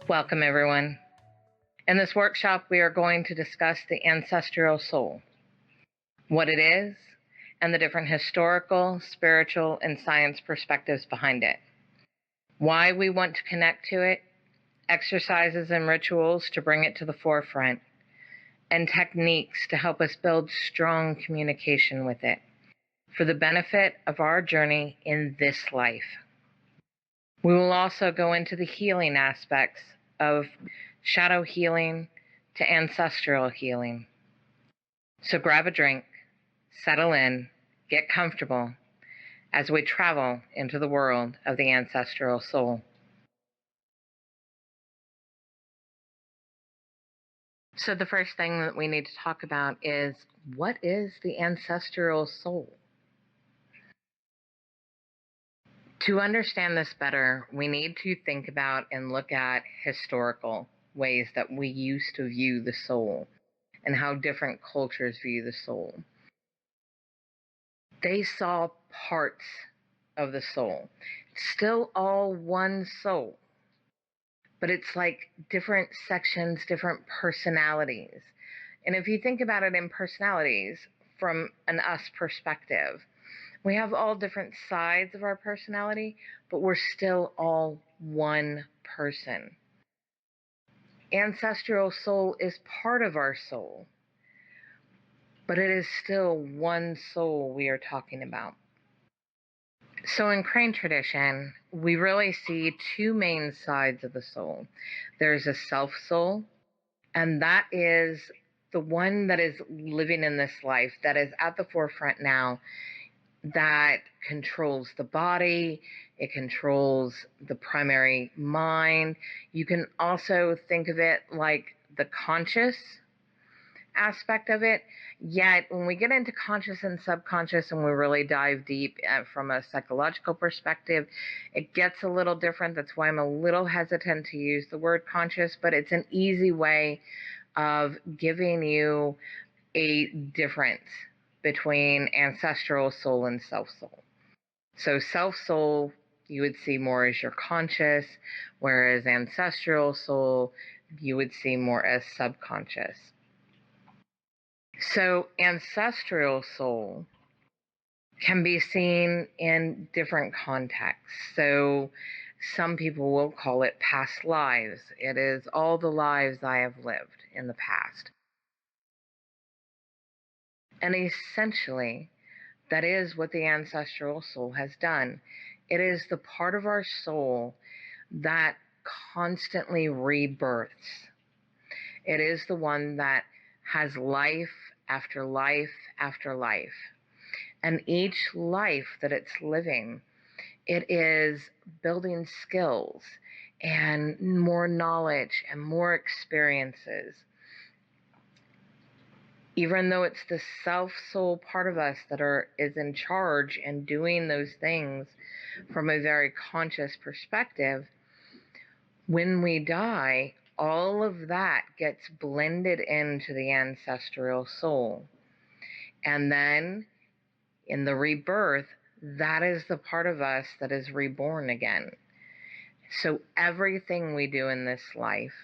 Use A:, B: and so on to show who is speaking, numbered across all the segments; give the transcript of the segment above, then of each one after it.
A: Welcome, everyone. In this workshop, we are going to discuss the ancestral soul, what it is, and the different historical, spiritual, and science perspectives behind it, why we want to connect to it, exercises and rituals to bring it to the forefront, and techniques to help us build strong communication with it for the benefit of our journey in this life. We will also go into the healing aspects of shadow healing to ancestral healing. So grab a drink, settle in, get comfortable as we travel into the world of the ancestral soul. So the first thing that we need to talk about is, what is the ancestral soul? To understand this better, we need to think about and look at historical ways that we used to view the soul and how different cultures view the soul. They saw parts of the soul. It's still all one soul, but it's like different sections, different personalities. And if you think about it in personalities from an us perspective, we have all different sides of our personality, but we're still all one person. Ancestral soul is part of our soul, but it is still one soul we are talking about. So in Crane tradition, we really see two main sides of the soul. There's a self soul, and that is the one that is living in this life, that is at the forefront now, that controls the body, it controls the primary mind. You can also think of it like the conscious aspect of it. Yet when we get into conscious and subconscious and we really dive deep from a psychological perspective, it gets a little different. That's why I'm a little hesitant to use the word conscious, but it's an easy way of giving you a difference between ancestral soul and self soul. So self soul you would see more as your conscious, whereas ancestral soul you would see more as subconscious. So ancestral soul can be seen in different contexts. So some people will call it past lives. It is all the lives I have lived in the past. And essentially, that is what the ancestral soul has done. It is the part of our soul that constantly rebirths. It is the one that has life after life after life. And each life that it's living, it is building skills and more knowledge and more experiences. Even though it's the self-soul part of us that is in charge and doing those things from a very conscious perspective, when we die, all of that gets blended into the ancestral soul. And then in the rebirth, that is the part of us that is reborn again. So everything we do in this life,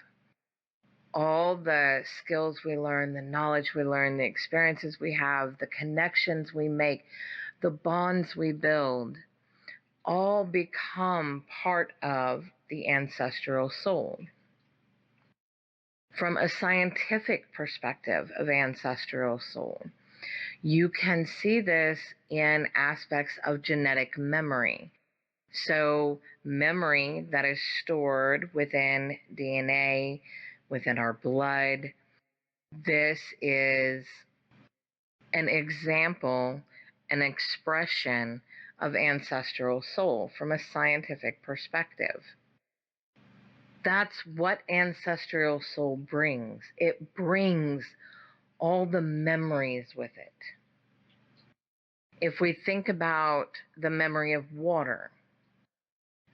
A: all the skills we learn, the knowledge we learn, the experiences we have, the connections we make, the bonds we build, all become part of the ancestral soul. From a scientific perspective of ancestral soul, you can see this in aspects of genetic memory. So memory that is stored within DNA, within our blood. This is an example, an expression of ancestral soul from a scientific perspective. That's what ancestral soul brings. It brings all the memories with it. If we think about the memory of water,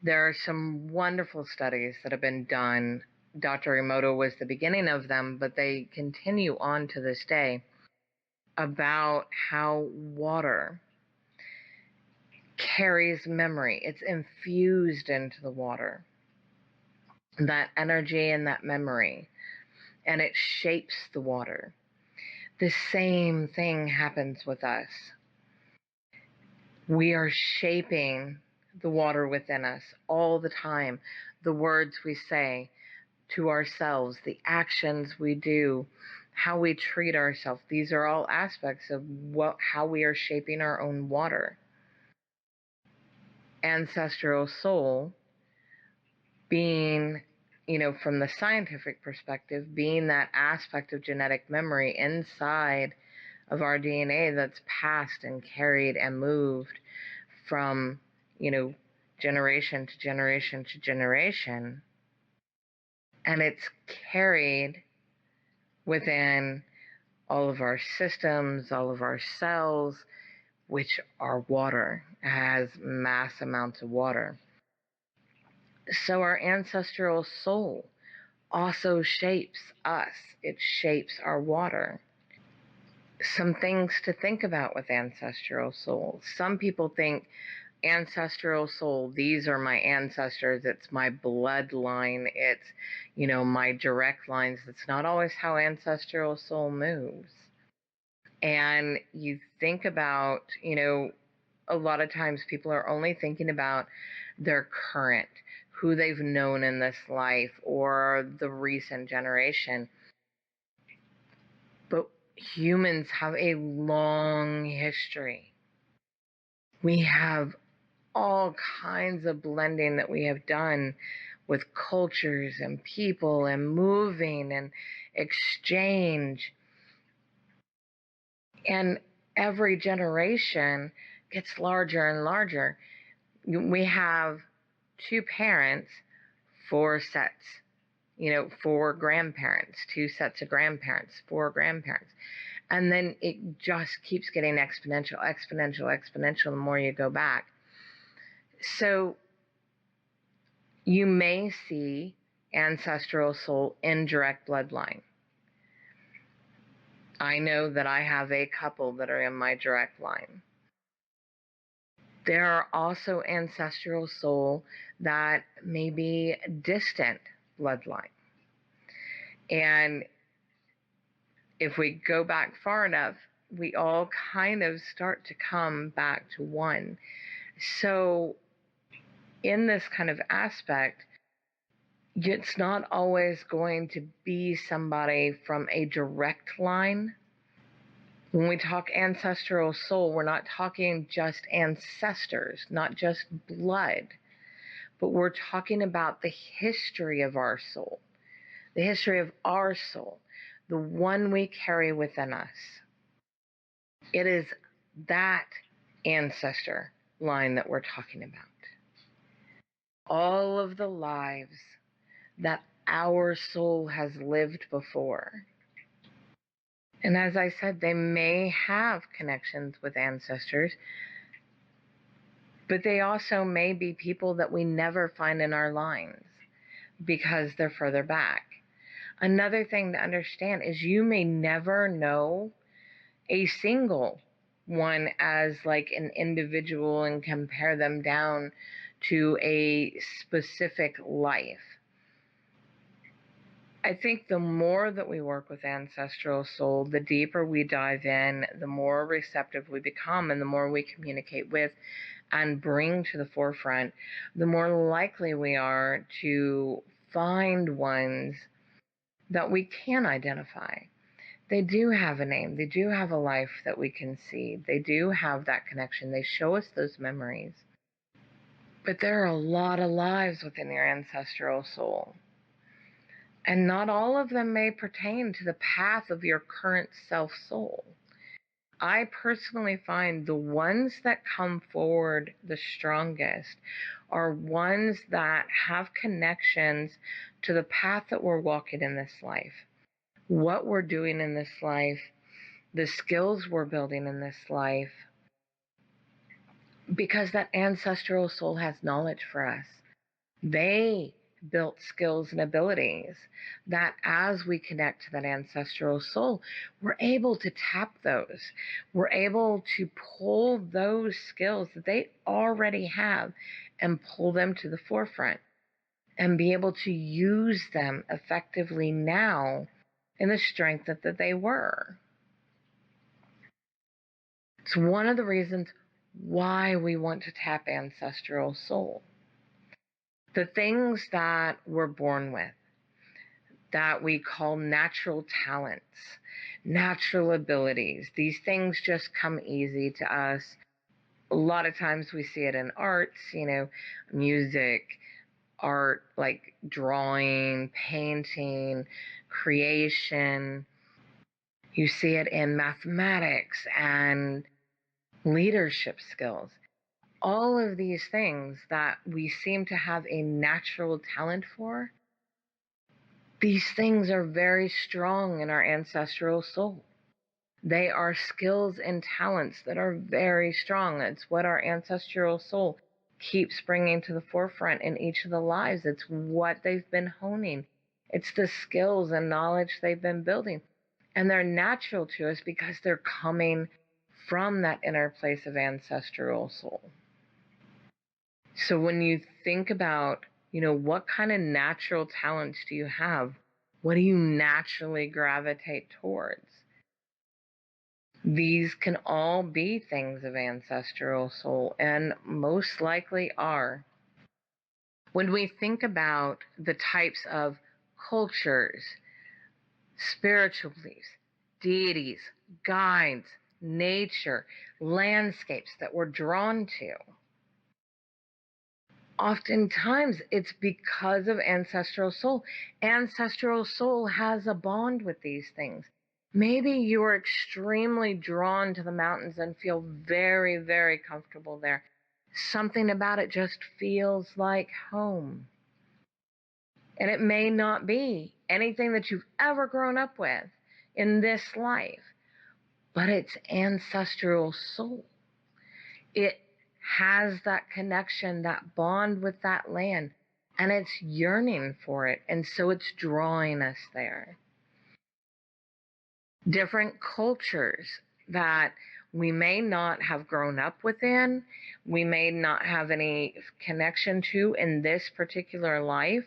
A: there are some wonderful studies that have been done. Dr. Emoto was the beginning of them, but they continue on to this day, about how water carries memory. It's infused into the water. that energy and that memory, and it shapes the water. The same thing happens with us. We are shaping the water within us all the time. The words we say to ourselves, the actions we do, how we treat ourselves, these are all aspects of how we are shaping our own water. Ancestral soul being, from the scientific perspective, being that aspect of genetic memory inside of our DNA that's passed and carried and moved from, generation to generation to generation. And it's carried within all of our systems, all of our cells, which are water, has mass amounts of water. So our ancestral soul also shapes us. It shapes our water. Some things to think about with ancestral soul. Some people think ancestral soul, these are my ancestors, it's my bloodline, it's, my direct lines. That's not always how ancestral soul moves. And you think about, a lot of times people are only thinking about their current, who they've known in this life, or the recent generation. But humans have a long history. We have all kinds of blending that we have done with cultures and people and moving and exchange. And every generation gets larger and larger. We have 2 parents, 4 sets, 4 grandparents, 2 sets of grandparents, 4 grandparents. And then it just keeps getting exponential the more you go back. So you may see ancestral soul in direct bloodline. I know that I have a couple that are in my direct line. There are also ancestral soul that may be distant bloodline. And if we go back far enough, we all kind of start to come back to one. So in this kind of aspect, it's not always going to be somebody from a direct line. When we talk ancestral soul, we're not talking just ancestors, not just blood, but we're talking about the history of our soul, the history of our soul, the one we carry within us. It is that ancestor line that we're talking about. All of the lives that our soul has lived before. And as I said, they may have connections with ancestors, but they also may be people that we never find in our lines because they're further back. Another thing to understand is you may never know a single one as like an individual and compare them down to a specific life. I think the more that we work with ancestral soul, the deeper we dive in, the more receptive we become, and the more we communicate with and bring to the forefront, the more likely we are to find ones that we can identify. They do have a name. They do have a life that we can see. They do have that connection. They show us those memories. But there are a lot of lives within your ancestral soul. And not all of them may pertain to the path of your current self-soul. I personally find the ones that come forward the strongest are ones that have connections to the path that we're walking in this life, what we're doing in this life, the skills we're building in this life, because that ancestral soul has knowledge for us. They built skills and abilities that as we connect to that ancestral soul, we're able to tap those. We're able to pull those skills that they already have and pull them to the forefront. and be able to use them effectively now in the strength that they were. It's one of the reasons why we want to tap ancestral soul. The things that we're born with, that we call natural talents, natural abilities, these things just come easy to us. A lot of times we see it in arts, music, art, like drawing, painting, creation. You see it in mathematics and leadership skills. All of these things that we seem to have a natural talent for, these things are very strong in our ancestral soul. They are skills and talents that are very strong. It's what our ancestral soul keeps bringing to the forefront in each of the lives. It's what they've been honing. It's the skills and knowledge they've been building. And they're natural to us because they're coming from that inner place of ancestral soul. So when you think about, what kind of natural talents do you have? What do you naturally gravitate towards? These can all be things of ancestral soul, and most likely are. When we think about the types of cultures, spiritual beliefs, deities, guides, nature, landscapes that we're drawn to, oftentimes it's because of ancestral soul. Ancestral soul has a bond with these things. Maybe you're extremely drawn to the mountains and feel very, very comfortable there. Something about it just feels like home. And it may not be anything that you've ever grown up with in this life, but it's ancestral soul. It has that connection, that bond with that land, and it's yearning for it. And so it's drawing us there. Different cultures that we may not have grown up within, we may not have any connection to in this particular life,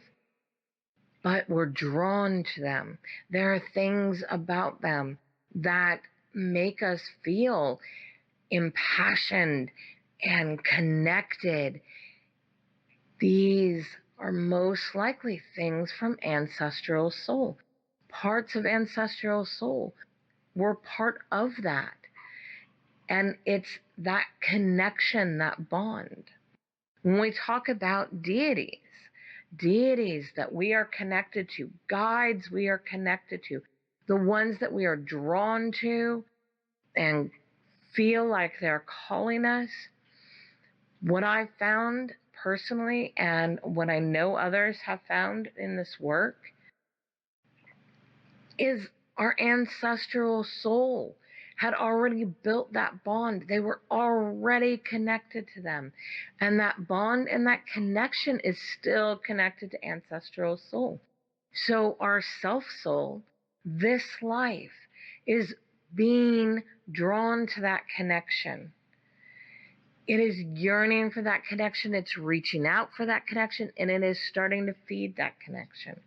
A: but we're drawn to them. There are things about them that make us feel impassioned and connected. These are most likely things from ancestral soul. Parts of ancestral soul were part of that. And it's that connection, that bond. When we talk about deities that we are connected to, guides we are connected to, the ones that we are drawn to and feel like they're calling us, what I've found personally and what I know others have found in this work is our ancestral soul had already built that bond. They were already connected to them. And that bond and that connection is still connected to ancestral soul. So our self soul, this life, is being drawn to that connection. It is yearning for that connection. It's reaching out for that connection, and it is starting to feed that connection.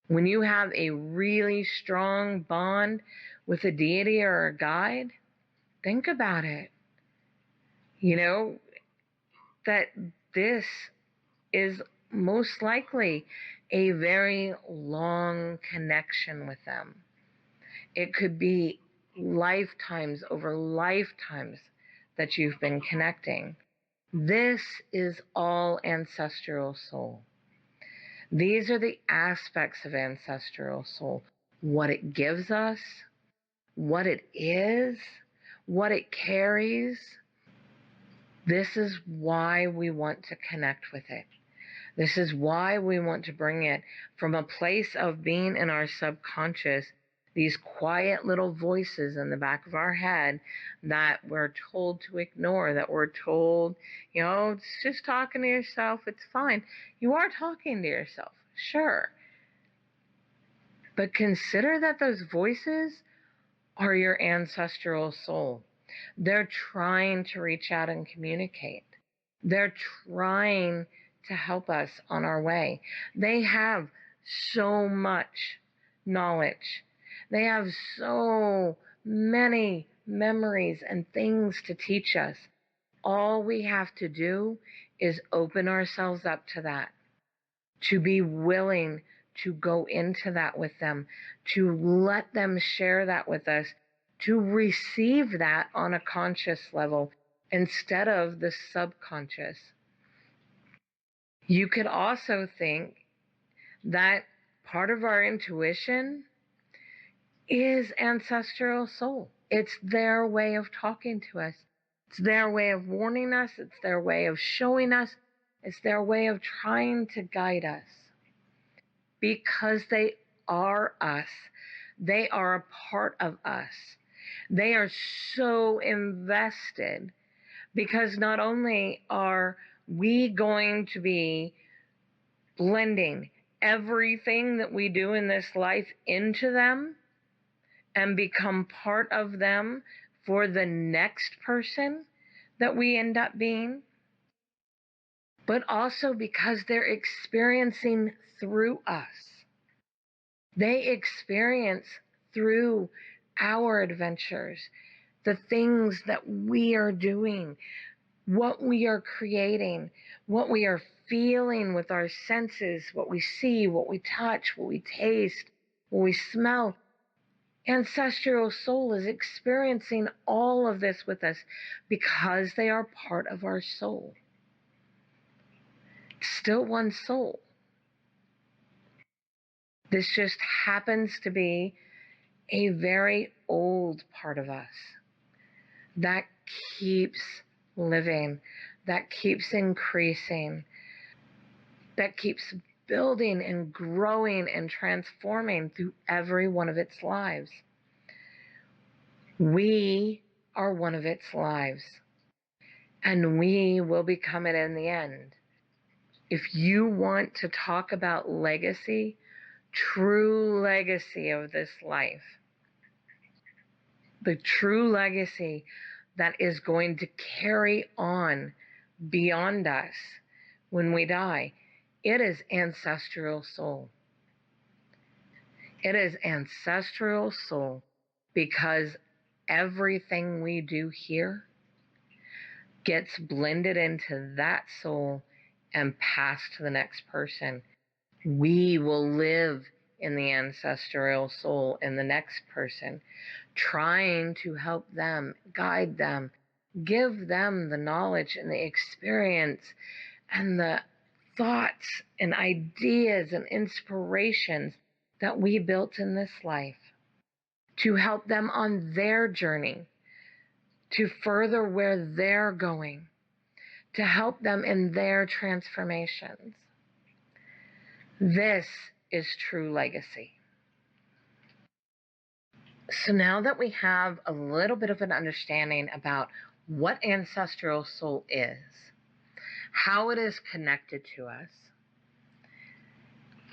A: When you have a really strong bond with a deity or a guide, think about it. That this is most likely a very long connection with them. It could be lifetimes over lifetimes that you've been connecting. This is all ancestral soul. These are the aspects of ancestral soul. What it gives us, what it is, what it carries. This is why we want to connect with it. This is why we want to bring it from a place of being in our subconscious, these quiet little voices in the back of our head that we're told to ignore, that we're told, it's just talking to yourself, it's fine. You are talking to yourself, sure. But consider that those voices are your ancestral soul. They're trying to reach out and communicate. They're trying to help us on our way. They have so much knowledge. They have so many memories and things to teach us. All we have to do is open ourselves up to that, to be willing to go into that with them, to let them share that with us, to receive that on a conscious level instead of the subconscious. You could also think that part of our intuition is ancestral soul. It's their way of talking to us. It's their way of warning us. It's their way of showing us. It's their way of trying to guide us. Because they are us. They are a part of us. They are so invested because not only are we going to be blending everything that we do in this life into them and become part of them for the next person that we end up being, but also because they're experiencing through us. They experience through our adventures, the things that we are doing, what we are creating, what we are feeling with our senses, what we see, what we touch, what we taste, what we smell. Ancestral soul is experiencing all of this with us because they are part of our soul. Still one soul. This just happens to be a very old part of us that keeps living, that keeps increasing, that keeps building and growing and transforming through every one of its lives. We are one of its lives, and we will become it in the end. If you want to talk about legacy, true legacy of this life, the true legacy that is going to carry on beyond us when we die, it is ancestral soul. It is ancestral soul because everything we do here gets blended into that soul and passed to the next person. We will live in the ancestral soul in the next person, trying to help them, guide them, give them the knowledge and the experience and the thoughts and ideas and inspirations that we built in this life, to help them on their journey, to further where they're going, to help them in their transformations. This is true legacy. So now that we have a little bit of an understanding about what ancestral soul is, how it is connected to us,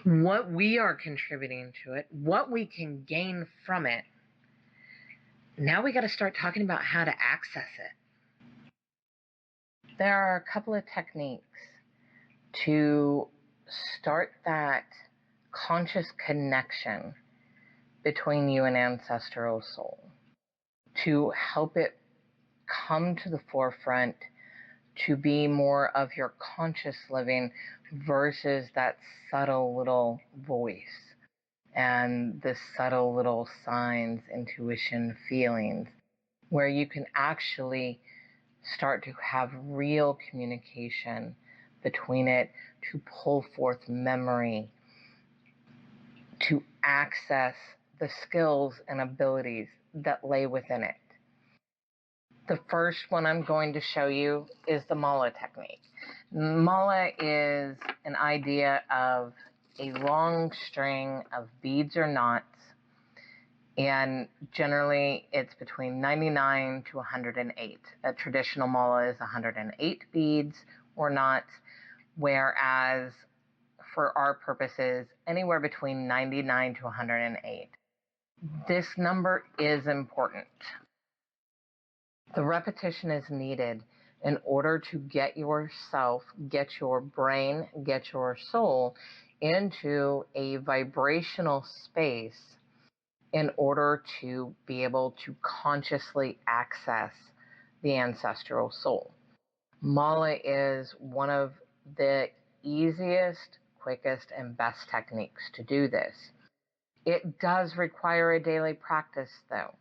A: what we are contributing to it, what we can gain from it, now we got to start talking about how to access it. There are a couple of techniques to start that conscious connection between you and ancestral soul, to help it come to the forefront, to be more of your conscious living versus that subtle little voice and the subtle little signs, intuition, feelings, where you can actually start to have real communication between it, to pull forth memory, to access the skills and abilities that lay within it. The first one I'm going to show you is the mala technique. Mala is an idea of a long string of beads or knots, and generally it's between 99 to 108. A traditional mala is 108 beads or knots, whereas for our purposes, anywhere between 99 to 108. This number is important. The repetition is needed in order to get yourself, get your brain, get your soul into a vibrational space in order to be able to consciously access the ancestral soul. Mala is one of the easiest, quickest, and best techniques to do this. It does require a daily practice, though.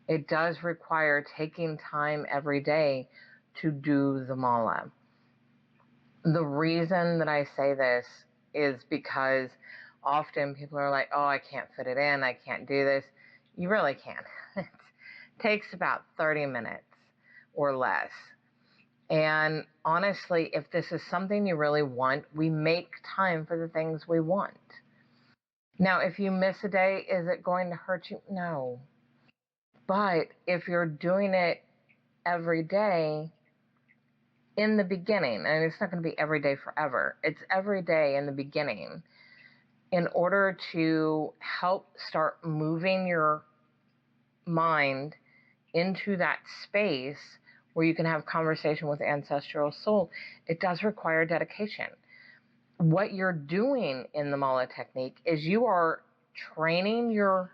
A: It does require taking time every day to do the mala. The reason that I say this is because often people are like, oh, I can't fit it in, I can't do this. You really can. It takes about 30 minutes or less. And honestly, if this is something you really want, we make time for the things we want. Now, if you miss a day, is it going to hurt you? No. But if you're doing it every day in the beginning, and it's not going to be every day forever, it's every day in the beginning, in order to help start moving your mind into that space where you can have conversation with Ancestral Soul, it does require dedication. What you're doing in the mala technique is you are training your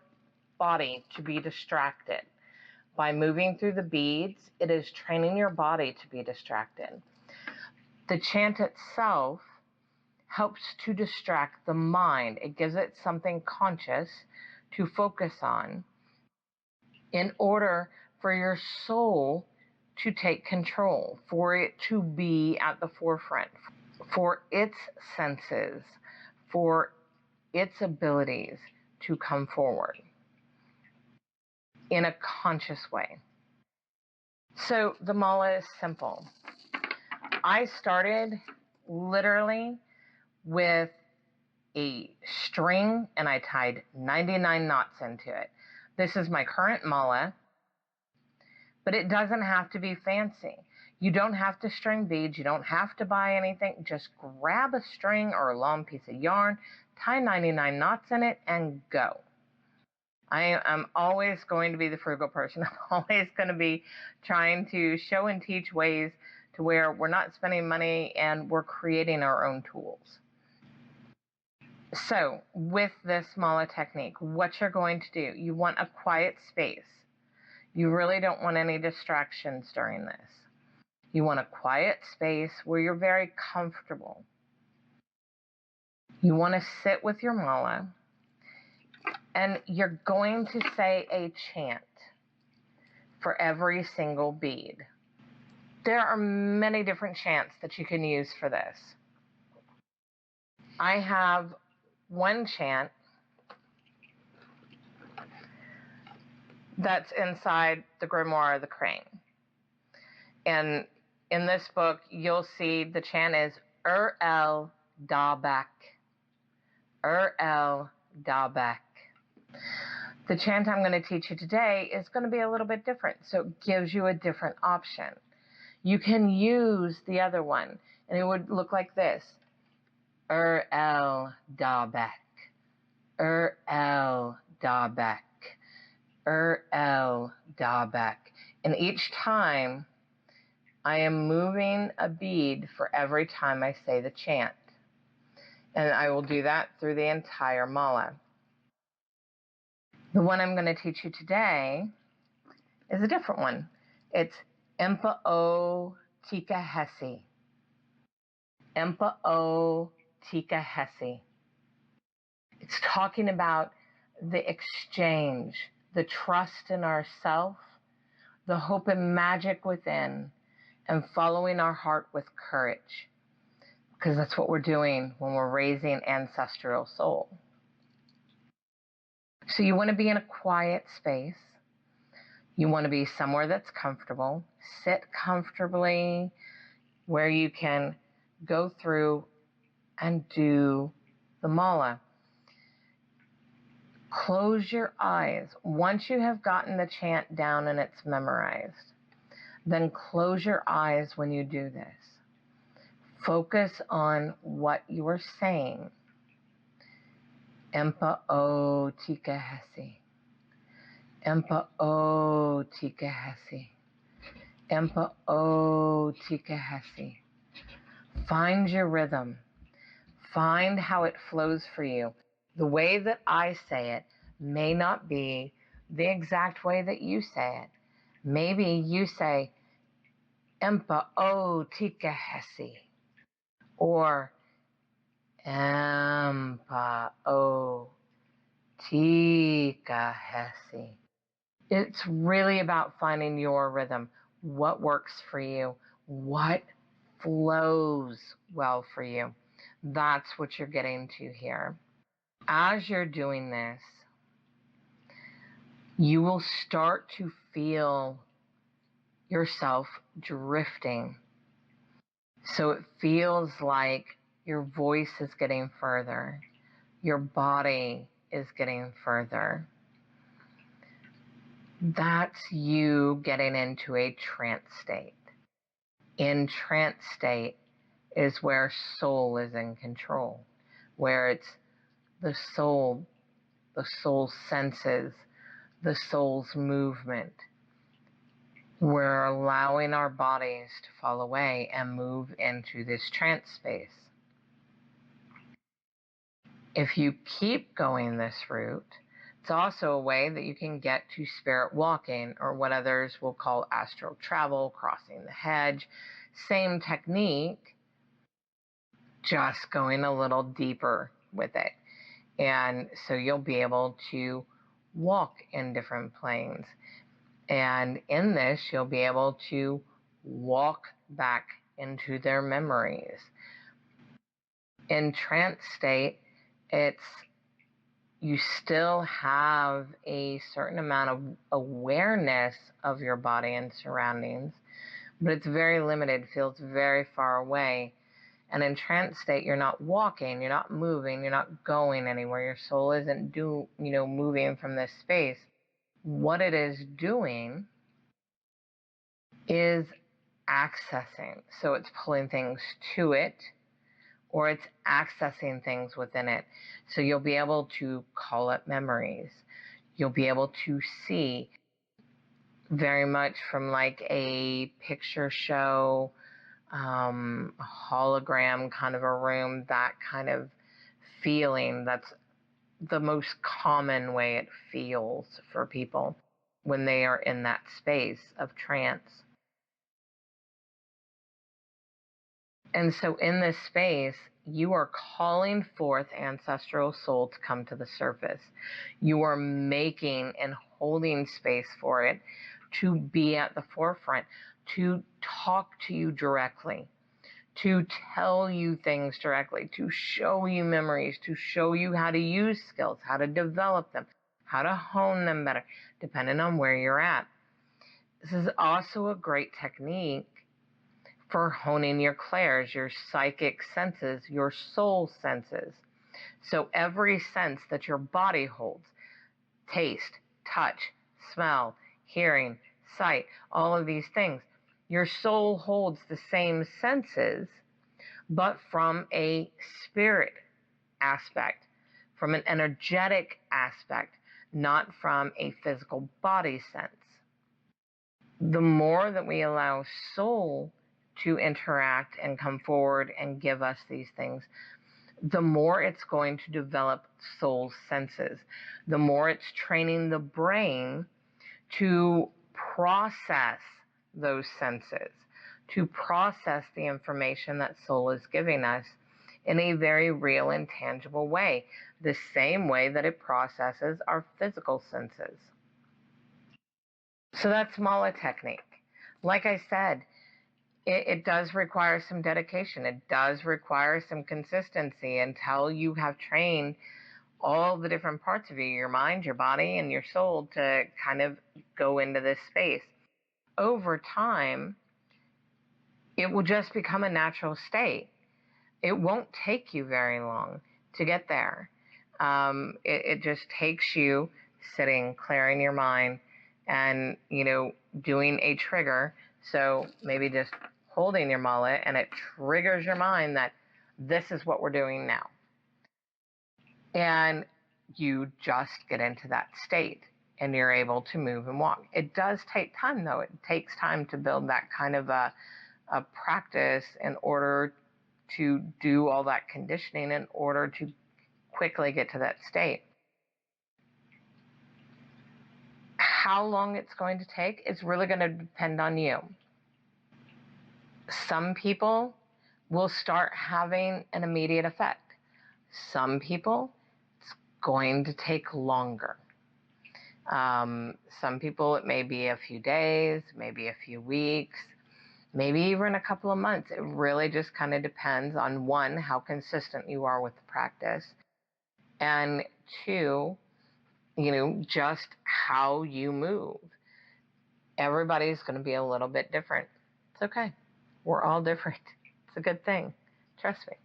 A: body to be distracted. By moving through the beads, it is training your body to be distracted. The chant itself helps to distract the mind. It gives it something conscious to focus on in order for your soul to take control, for it to be at the forefront, for its senses, for its abilities to come forward in a conscious way. So the mala is simple. I started literally with a string and I tied 99 knots into it. This is my current mala, but it doesn't have to be fancy. You don't have to string beads. You don't have to buy anything. Just grab a string or a long piece of yarn, tie 99 knots in it, and go. I am always going to be the frugal person. I'm always going to be trying to show and teach ways to where we're not spending money and we're creating our own tools. So with this mala technique, what you're going to do, you want a quiet space. You really don't want any distractions during this. You want a quiet space where you're very comfortable. You want to sit with your mala, and you're going to say a chant for every single bead. There are many different chants that you can use for this. I have one chant that's inside the grimoire of the crane. And in this book, you'll see the chant is El Dabak. El Dabak. The chant I'm going to teach you today is going to be a little bit different, so it gives you a different option. You can use the other one, and it would look like this. El Dabak. El Dabak. El Dabak. And each time, I am moving a bead for every time I say the chant. And I will do that through the entire mala. The one I'm going to teach you today is a different one. It's Empa O Tika Hesi. Empa O Tika Hesi. It's talking about the exchange, the trust in ourself, the hope and magic within, and following our heart with courage. Because that's what we're doing when we're raising Ancestral Soul. So you want to be in a quiet space. You want to be somewhere that's comfortable. Sit comfortably where you can go through and do the mala. Close your eyes. Once you have gotten the chant down and it's memorized, then close your eyes when you do this. Focus on what you are saying. Empa O Tika Hesi. Empa O Tika Hesi. Empa o tika hesi. Find your rhythm. Find how it flows for you. The way that I say it may not be the exact way that you say it. Maybe you say Empa o tika hesi, or Empa o tika hesi. It's really about finding your rhythm, what works for you, what flows well for you. That's what you're getting to here. As you're doing this, you will start to feel yourself drifting. So it feels like your voice is getting further, your body is getting further. That's you getting into a trance state. In trance state is where soul is in control, where it's the soul's senses, the soul's movement. We're allowing our bodies to fall away and move into this trance space. If you keep going this route, it's also a way that you can get to spirit walking, or what others will call astral travel, crossing the hedge. Same technique, just going a little deeper with it. And so you'll be able to walk in different planes. And in this, you'll be able to walk back into their memories. In trance state, you still have a certain amount of awareness of your body and surroundings, but it's very limited, feels very far away. And in trance state, you're not walking, you're not moving, you're not going anywhere. Your soul isn't moving from this space. What it is doing is accessing. So it's pulling things to it, or it's accessing things within it. So you'll be able to call up memories. You'll be able to see, very much from like a picture show, a hologram kind of a room, that kind of feeling. That's the most common way it feels for people when they are in that space of trance. And so in this space, you are calling forth ancestral soul to come to the surface. You are making and holding space for it to be at the forefront, to talk to you directly, to tell you things directly, to show you memories, to show you how to use skills, how to develop them, how to hone them better, depending on where you're at. This is also a great technique for honing your clairs, your psychic senses, your soul senses. So every sense that your body holds, taste, touch, smell, hearing, sight, all of these things, your soul holds the same senses, but from a spirit aspect, from an energetic aspect, not from a physical body sense. The more that we allow soul to interact and come forward and give us these things, the more it's going to develop soul senses, the more it's training the brain to process those senses, to process the information that soul is giving us in a very real and tangible way, the same way that it processes our physical senses. So that's mala technique. Like I said, it does require some dedication. It does require some consistency until you have trained all the different parts of you, your mind, your body, and your soul, to kind of go into this space. Over time, it will just become a natural state. It won't take you very long to get there. It just takes you sitting, clearing your mind, and doing a trigger. So maybe just holding your mullet, and it triggers your mind that this is what we're doing now. And you just get into that state. and you're able to move and walk. It does take time, though. It takes time to build that kind of a practice in order to do all that conditioning in order to quickly get to that state. How long it's going to take is really going to depend on you. Some people will start having an immediate effect. Some people, it's going to take longer. Some people, it may be a few days, maybe a few weeks, maybe even a couple of months. It really just kind of depends on, one, how consistent you are with the practice, and two, just how you move. Everybody's going to be a little bit different. It's okay. We're all different. It's a good thing. Trust me.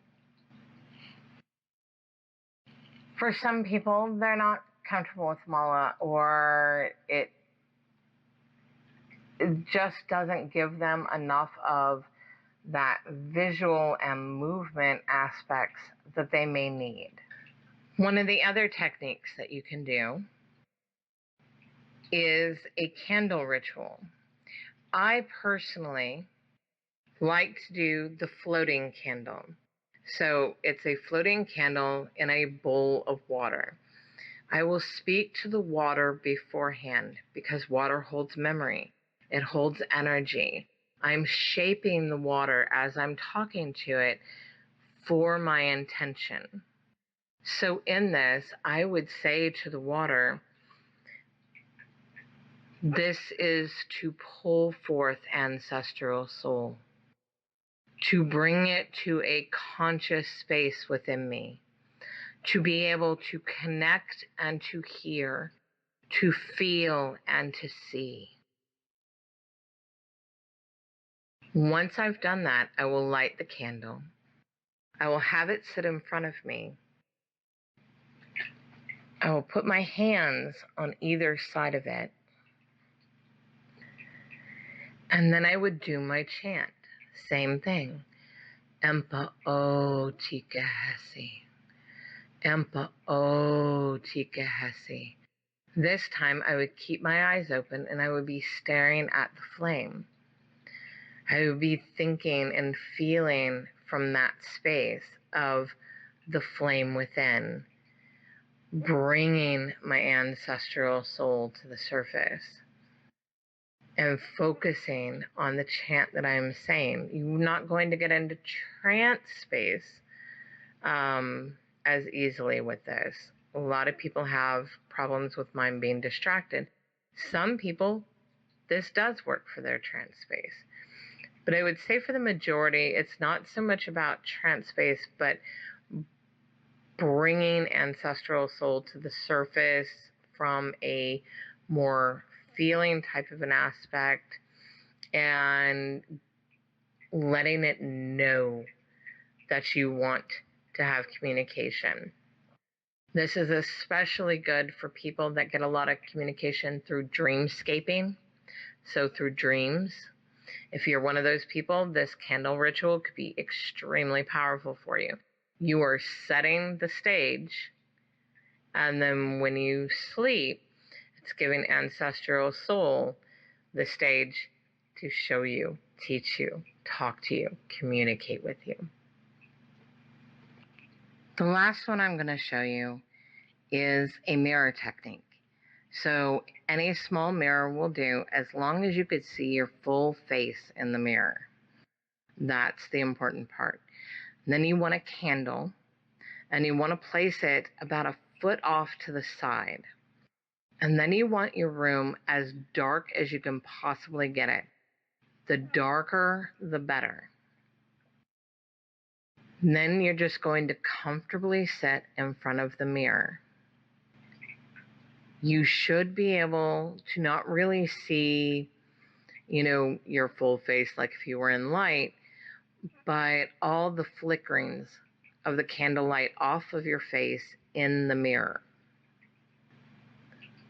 A: For some people, they're not comfortable with mala, or it just doesn't give them enough of that visual and movement aspects that they may need. One of the other techniques that you can do is a candle ritual. I personally like to do the floating candle. So it's a floating candle in a bowl of water. I will speak to the water beforehand because water holds memory. It holds energy. I'm shaping the water as I'm talking to it for my intention. So in this, I would say to the water, this is to pull forth ancestral soul, to bring it to a conscious space within me, to be able to connect and to hear, to feel and to see. Once I've done that, I will light the candle. I will have it sit in front of me. I will put my hands on either side of it. And then I would do my chant. Same thing. Empa o tika hesi. Empa o tika hesi. This time I would keep my eyes open and I would be staring at the flame. I would be thinking and feeling from that space of the flame within, bringing my ancestral soul to the surface and focusing on the chant that I'm saying. You're not going to get into trance space as easily with this. A lot of people have problems with mind being distracted. Some people, this does work for their trance space. But I would say for the majority, it's not so much about trance space, but bringing ancestral soul to the surface from a more feeling type of an aspect and letting it know that you want to have communication. This is especially good for people that get a lot of communication through dreamscaping, so through dreams. If you're one of those people, this candle ritual could be extremely powerful for you. You are setting the stage, and then when you sleep, it's giving ancestral soul the stage to show you, teach you, talk to you, communicate with you. The last one I'm going to show you is a mirror technique. So any small mirror will do as long as you could see your full face in the mirror. That's the important part. And then you want a candle, and you want to place it about a foot off to the side. And then you want your room as dark as you can possibly get it. The darker, the better. And then you're just going to comfortably sit in front of the mirror. You should be able to not really see, your full face like if you were in light, but all the flickerings of the candlelight off of your face in the mirror.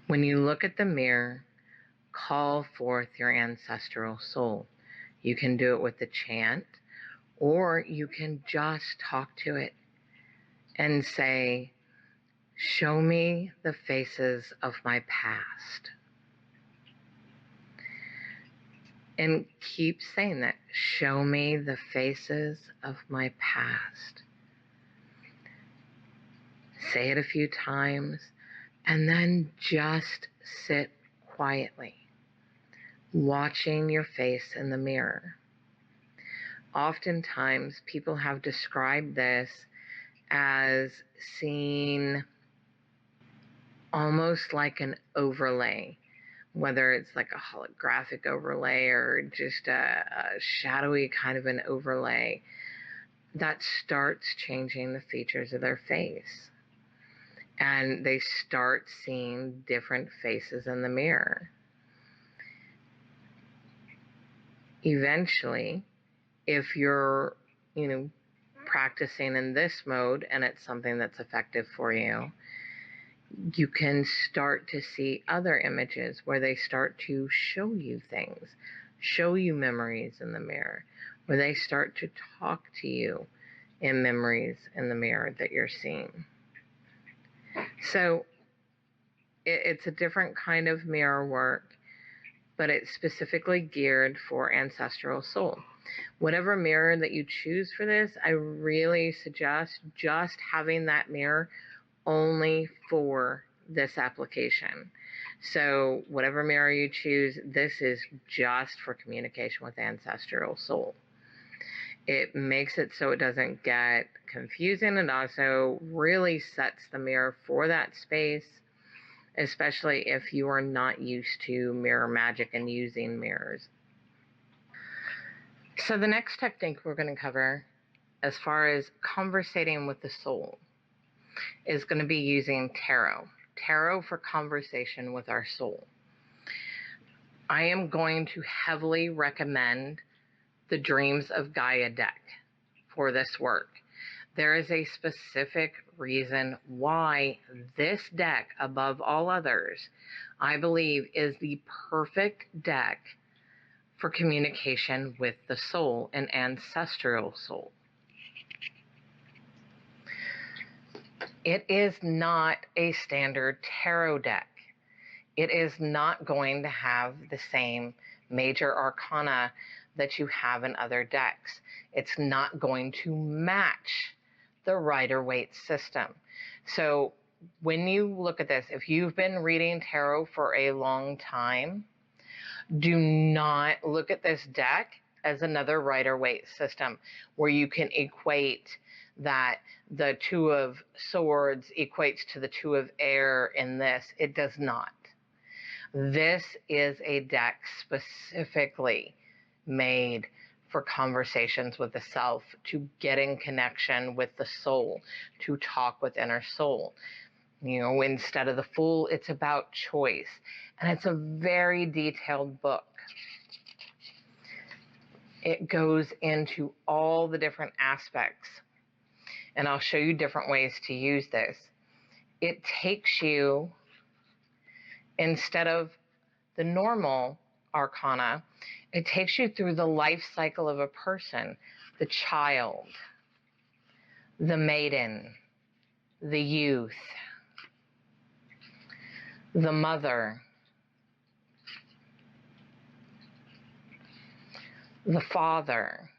A: When you look at the mirror, call forth your ancestral soul. You can do it with the chant, or you can just talk to it and say, Show me the faces of my past. And keep saying that. Show me the faces of my past. Say it a few times, and then just sit quietly, watching your face in the mirror. Oftentimes, people have described this as seeing almost like an overlay, whether it's like a holographic overlay or just a shadowy kind of an overlay that starts changing the features of their face. And they start seeing different faces in the mirror. Eventually, if you're, practicing in this mode and it's something that's effective for you, you can start to see other images where they start to show you things, show you memories in the mirror, where they start to talk to you in memories in the mirror that you're seeing. So it's a different kind of mirror work, but it's specifically geared for Ancestral Soul. Whatever mirror that you choose for this, I really suggest just having that mirror only for this application. So whatever mirror you choose, this is just for communication with Ancestral Soul. It makes it so it doesn't get confusing, and also really sets the mirror for that space, especially if you are not used to mirror magic and using mirrors. So the next technique we're going to cover, as far as conversating with the soul, is going to be using tarot. Tarot for conversation with our soul. I am going to heavily recommend the Dreams of Gaia deck for this work. There is a specific reason why this deck, above all others, I believe is the perfect deck for communication with the soul and Ancestral Soul. It is not a standard tarot deck. It is not going to have the same major arcana that you have in other decks. It's not going to match the Rider-Waite system. So when you look at this, if you've been reading tarot for a long time, do not look at this deck as another Rider-Waite system where you can equate that the Two of Swords equates to the Two of Air in this. It does not. This is a deck specifically made for conversations with the self, to get in connection with the soul, to talk with inner soul. Instead of the Fool, it's about choice. And it's a very detailed book. It goes into all the different aspects. And I'll show you different ways to use this. It takes you, instead of the normal arcana, it takes you through the life cycle of a person: the child, the maiden, the youth, the mother, the father,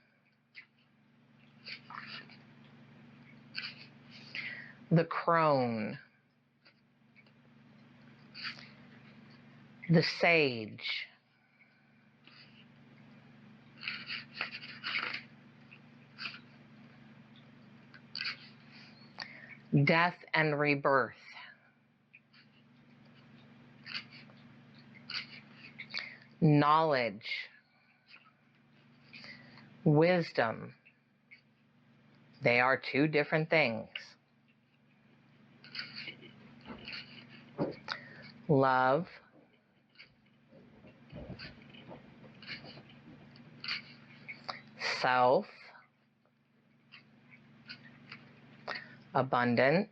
A: the crone, the sage, death and rebirth, knowledge, wisdom. They are two different things. Love, self, abundance,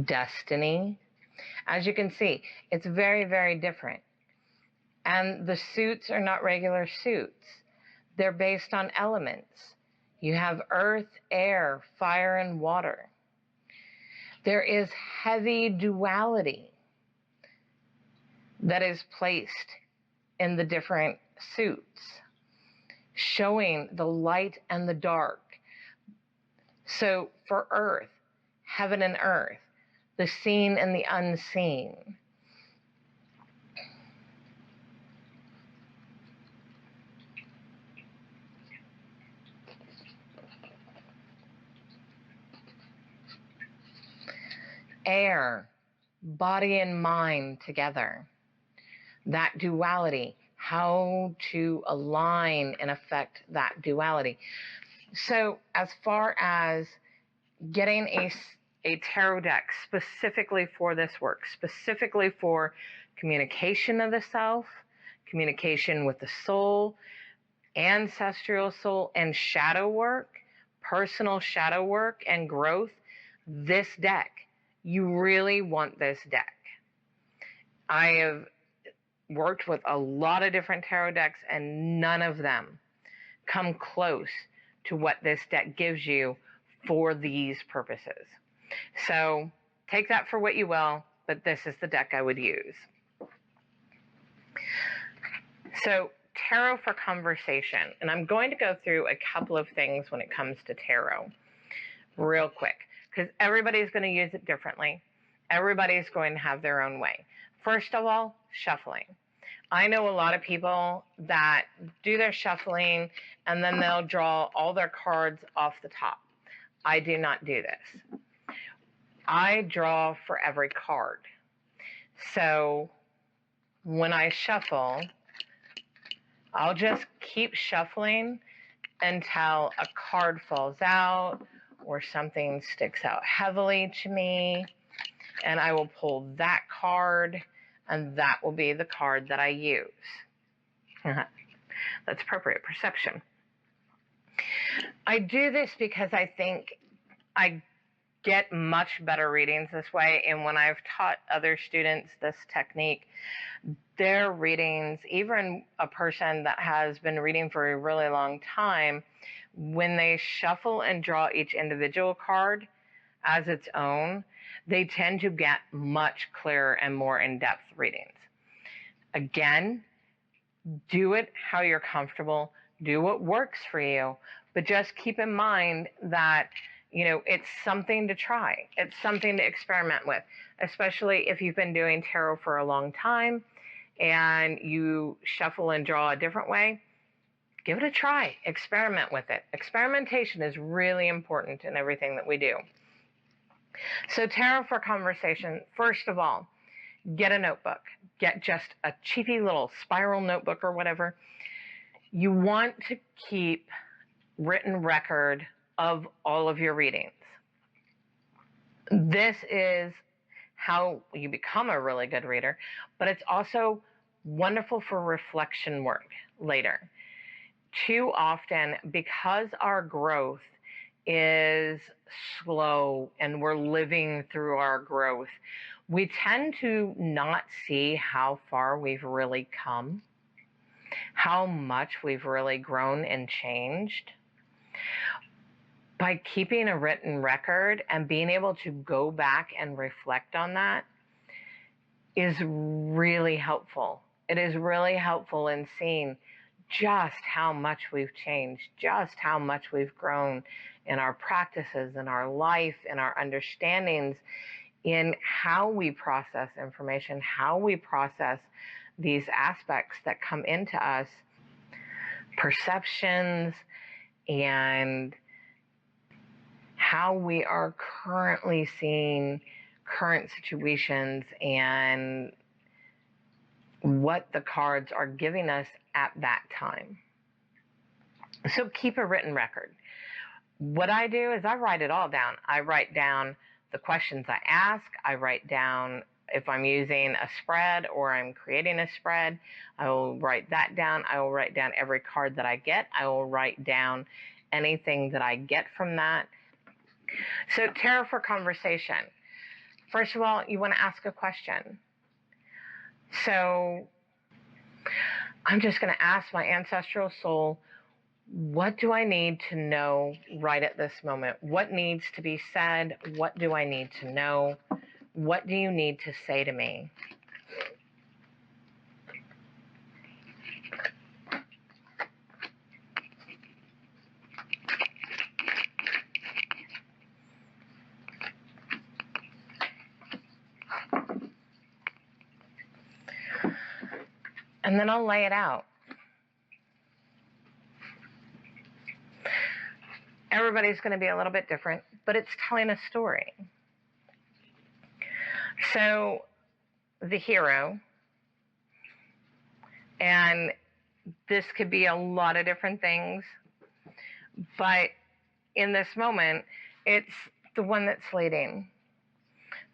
A: destiny. As you can see, it's very, very different. And the suits are not regular suits. They're based on elements. You have earth, air, fire, and water. There is heavy duality that is placed in the different suits, showing the light and the dark. So for earth, heaven and earth, the seen and the unseen. Air, body and mind together. That duality, how to align and affect that duality. So as far as getting a tarot deck specifically for this work, specifically for communication of the self, communication with the soul, ancestral soul, and shadow work, personal shadow work and growth, this deck, you really want this deck. I have worked with a lot of different tarot decks and none of them come close to what this deck gives you for these purposes. So take that for what you will, but this is the deck I would use. So tarot for conversation, and I'm going to go through a couple of things when it comes to tarot real quick, because everybody's going to use it differently. Everybody's going to have their own way. First of all, shuffling. I know a lot of people that do their shuffling and then they'll draw all their cards off the top. I do not do this. I draw for every card. So when I shuffle, I'll just keep shuffling until a card falls out or something sticks out heavily to me, and I will pull that card, and that will be the card that I use. That's appropriate perception. I do this because I think I get much better readings this way, and when I've taught other students this technique, their readings, even a person that has been reading for a really long time, when they shuffle and draw each individual card as its own, they tend to get much clearer and more in-depth readings. Again, do it how you're comfortable, do what works for you, but just keep in mind that, you know, it's something to try. It's something to experiment with, especially if you've been doing tarot for a long time and you shuffle and draw a different way. Give it a try. Experiment with it. Experimentation is really important in everything that we do. So tarot for conversation, first of all, get a notebook. Get just a cheapy little spiral notebook or whatever. You want to keep written record of all of your readings. This is how you become a really good reader, but it's also wonderful for reflection work later. Too often, because our growth is slow and we're living through our growth, we tend to not see how far we've really come, how much we've really grown and changed. By keeping a written record and being able to go back and reflect on that is really helpful. It is really helpful in seeing just how much we've changed, just how much we've grown in our practices, in our life, in our understandings, in how we process information, how we process these aspects that come into us, perceptions, and how we are currently seeing current situations and what the cards are giving us at that time. So keep a written record. What I do is I write it all down. I write down the questions I ask. I write down if I'm using a spread or I'm creating a spread. I will write that down. I will write down every card that I get. I will write down anything that I get from that. So tarot for conversation. First of all, you want to ask a question. So I'm just going to ask my ancestral soul, What do I need to know right at this moment? What needs to be said? What do I need to know? What do you need to say to me? And then I'll lay it out. Everybody's going to be a little bit different, but it's telling a story. So the hero, and this could be a lot of different things, but in this moment, it's the one that's leading.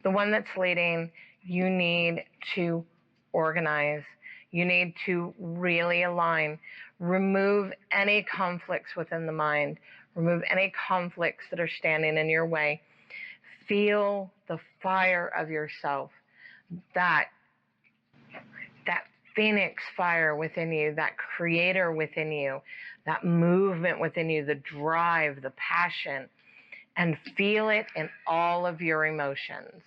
A: The one that's leading, you need to organize. You need to really align. Remove any conflicts within the mind. Remove any conflicts that are standing in your way. Feel the fire of yourself. That phoenix fire within you, that creator within you, that movement within you, the drive, the passion, and feel it in all of your emotions.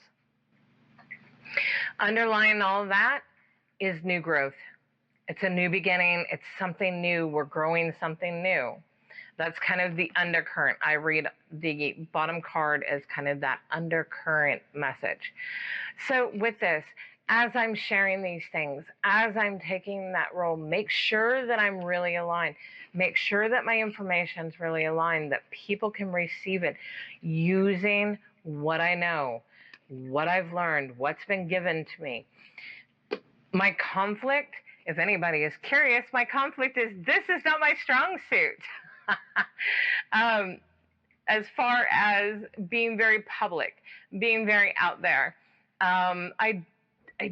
A: Underlying all of that is new growth. It's a new beginning. It's something new. We're growing something new. That's kind of the undercurrent. I read the bottom card as kind of that undercurrent message. So with this, as I'm sharing these things, as I'm taking that role, make sure that I'm really aligned. Make sure that my information is really aligned, that people can receive it using what I know, what I've learned, what's been given to me. My conflict, if anybody is curious, my conflict is this is not my strong suit. As far as being very public, being very out there, I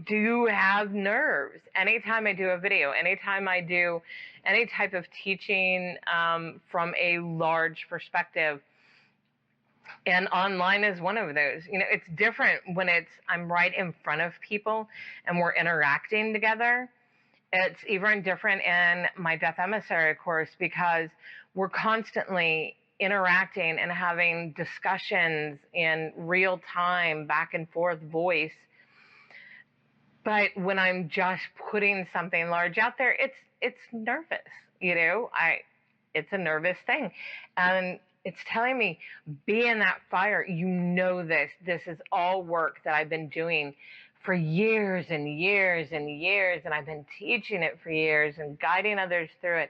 A: do have nerves. Anytime I do a video, anytime I do any type of teaching from a large perspective, and online is one of those. You know, it's different when I'm right in front of people and we're interacting together. It's even different in my Death Emissary course because we're constantly interacting and having discussions in real time, back and forth voice. But when I'm just putting something large out there, it's nervous, you know. It's a nervous thing. And it's telling me, be in that fire. You know this. This is all work that I've been doing for years and years and years, and I've been teaching it for years and guiding others through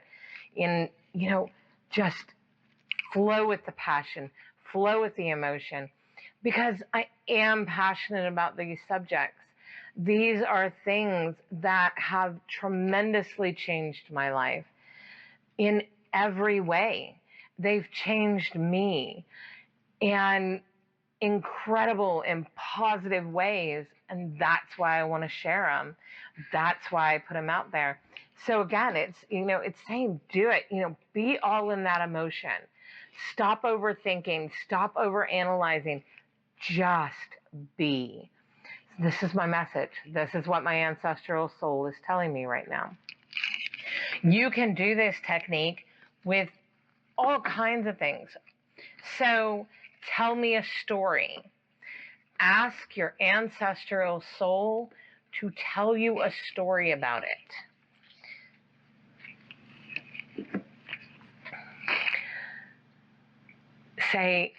A: it. Just flow with the passion, flow with the emotion, because I am passionate about these subjects. These are things that have tremendously changed my life in every way. They've changed me in incredible and positive ways, and that's why I want to share them. That's why I put them out there. So again, it's saying do it. Be all in that emotion. Stop overthinking. Stop overanalyzing. Just be. This is my message. This is what my ancestral soul is telling me right now. You can do this technique with all kinds of things. So tell me a story. Ask your ancestral soul to tell you a story about it. Say,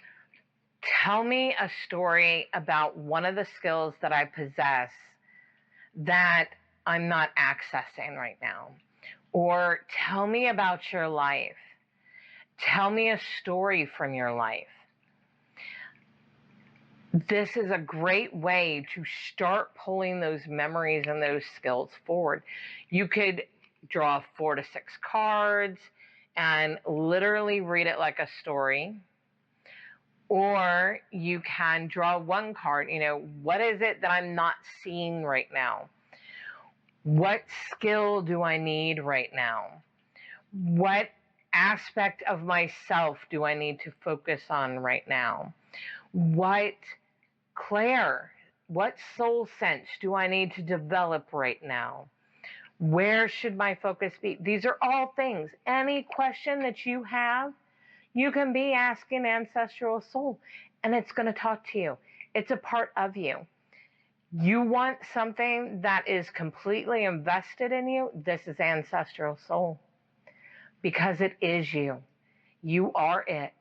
A: tell me a story about one of the skills that I possess that I'm not accessing right now. Or tell me about your life. Tell me a story from your life. This is a great way to start pulling those memories and those skills forward. You could draw 4 to 6 cards and literally read it like a story. Or you can draw 1 card. What is it that I'm not seeing right now? What skill do I need right now? What aspect of myself do I need to focus on right now? What soul sense do I need to develop right now? Where should my focus be? These are all things. Any question that you have, you can be asking Ancestral Soul, and it's going to talk to you. It's a part of you. You want something that is completely invested in you? This is Ancestral Soul, because it is you. You are it.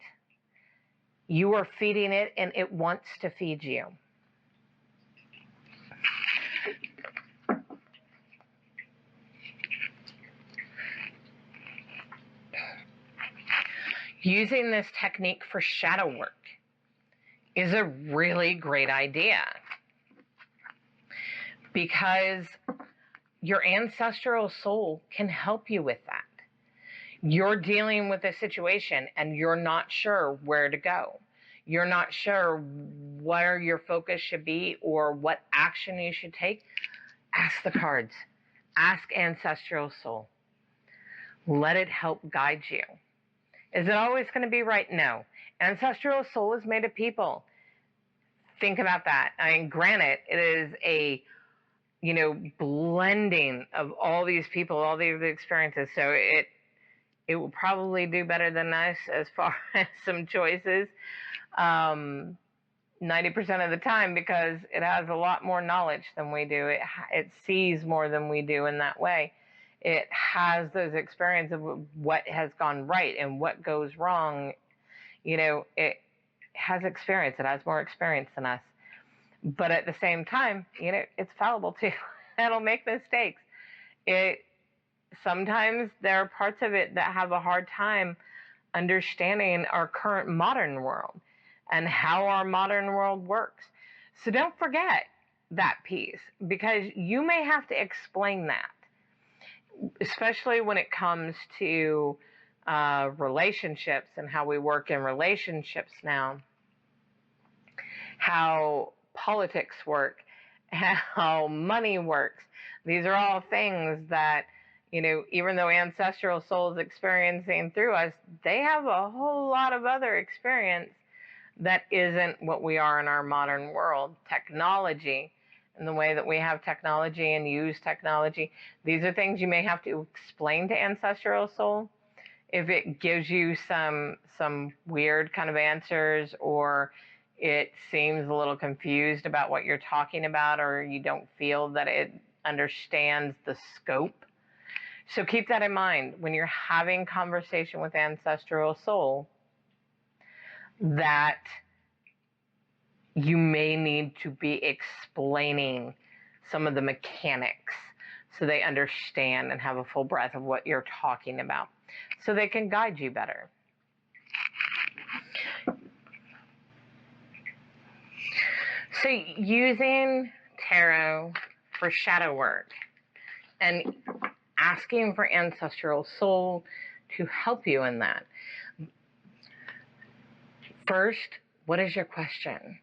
A: You are feeding it, and it wants to feed you. Using this technique for shadow work is a really great idea, because your ancestral soul can help you with that. You're dealing with a situation and you're not sure where to go. You're not sure where your focus should be or what action you should take. Ask the cards. Ask Ancestral Soul. Let it help guide you. Is it always going to be right? No. Ancestral Soul is made of people. Think about that. I mean, granted, it is a blending of all these people, all these experiences. So it will probably do better than us as far as some choices, 90% of the time, because it has a lot more knowledge than we do. It sees more than we do in that way. It has those experiences of what has gone right and what goes wrong. It has experience. It has more experience than us. But at the same time, it's fallible too. It'll make mistakes. Sometimes there are parts of it that have a hard time understanding our current modern world and how our modern world works. So don't forget that piece, because you may have to explain that, especially when it comes to relationships and how we work in relationships now, how politics work, how money works. These are all things that, even though Ancestral Soul is experiencing through us, they have a whole lot of other experience that isn't what we are in our modern world. Technology, and the way that we have technology and use technology, these are things you may have to explain to Ancestral Soul. If it gives you some weird kind of answers, or it seems a little confused about what you're talking about, or you don't feel that it understands the scope. So keep that in mind when you're having conversation with Ancestral Soul, that you may need to be explaining some of the mechanics so they understand and have a full breath of what you're talking about, so they can guide you better. So using tarot for shadow work and asking for Ancestral Soul to help you in that. First, what is your question?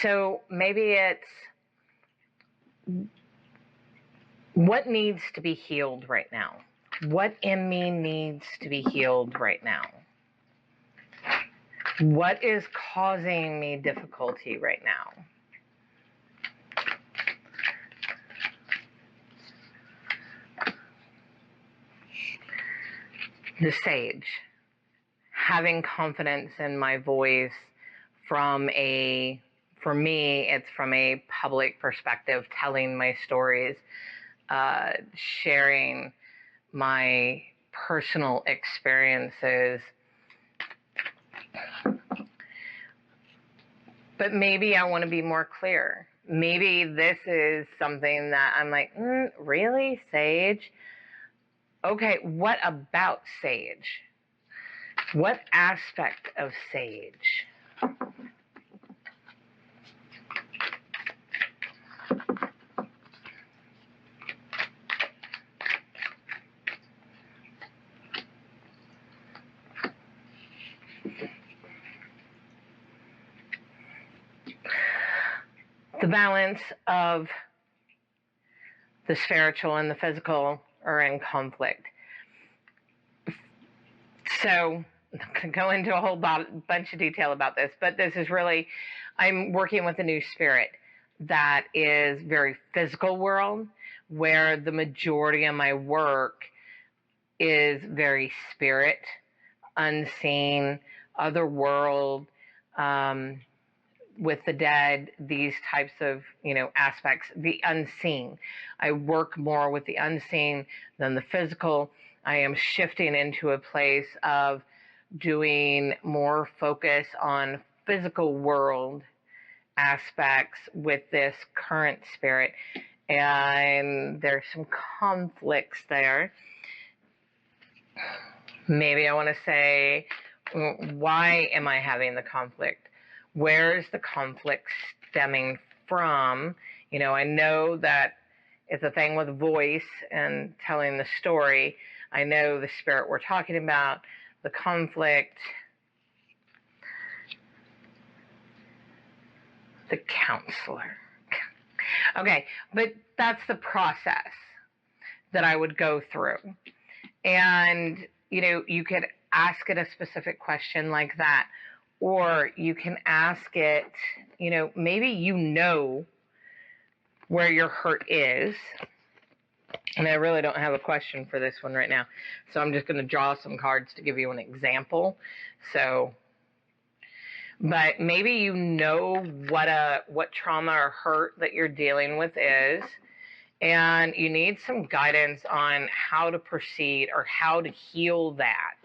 A: So maybe it's, what needs to be healed right now? What in me needs to be healed right now? What is causing me difficulty right now? The Sage. Having confidence in my voice for me, it's from a public perspective, telling my stories, sharing my personal experiences. But maybe I want to be more clear. Maybe this is something that I'm like, really, Sage? Okay, what about Sage? What aspect of Sage? The balance of the spiritual and the physical are in conflict. So I'm not going to go into a whole bunch of detail about this, but this is really, I'm working with a new spirit that is very physical world, where the majority of my work is very spirit, unseen, other world, with the dead, these types of, aspects, the unseen. I work more with the unseen than the physical. I am shifting into a place of doing more focus on physical world aspects with this current spirit. And there's some conflicts there. Maybe I want to say, why am I having the conflict? Where is the conflict stemming from? I know that it's a thing with voice and telling the story. I know the spirit we're talking about, the conflict, the counselor. Okay, but that's the process that I would go through. And, you could ask it a specific question like that, or you can ask it, maybe where your hurt is. And I really don't have a question for this one right now. So I'm just going to draw some cards to give you an example. But maybe what trauma or hurt that you're dealing with is, and you need some guidance on how to proceed or how to heal that.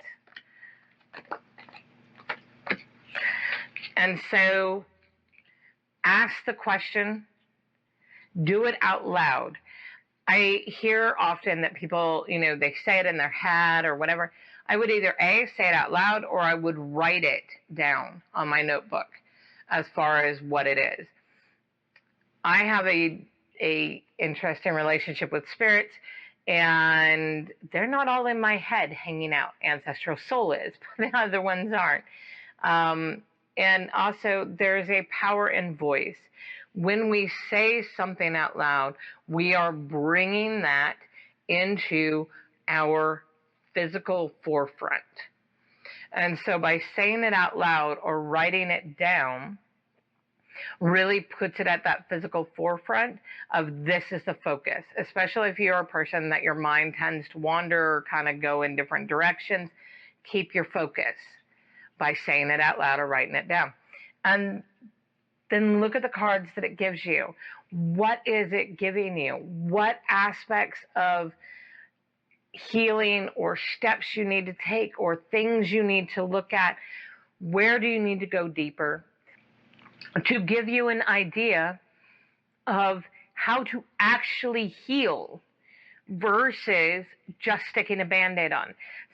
A: And so ask the question, do it out loud. I hear often that people, they say it in their head or whatever. I would either A, say it out loud, or I would write it down on my notebook as far as what it is. I have a interesting relationship with spirits, and they're not all in my head hanging out. Ancestral Soul is, but the other ones aren't. And also, there's a power in voice. When we say something out loud, we are bringing that into our physical forefront. And so by saying it out loud or writing it down, really puts it at that physical forefront of this is the focus, especially if you're a person that your mind tends to wander or kind of go in different directions. Keep your focus by saying it out loud or writing it down. And then look at the cards that it gives you. What is it giving you? What aspects of healing or steps you need to take or things you need to look at? Where do you need to go deeper? To give you an idea of how to actually heal versus just sticking a Band-Aid on.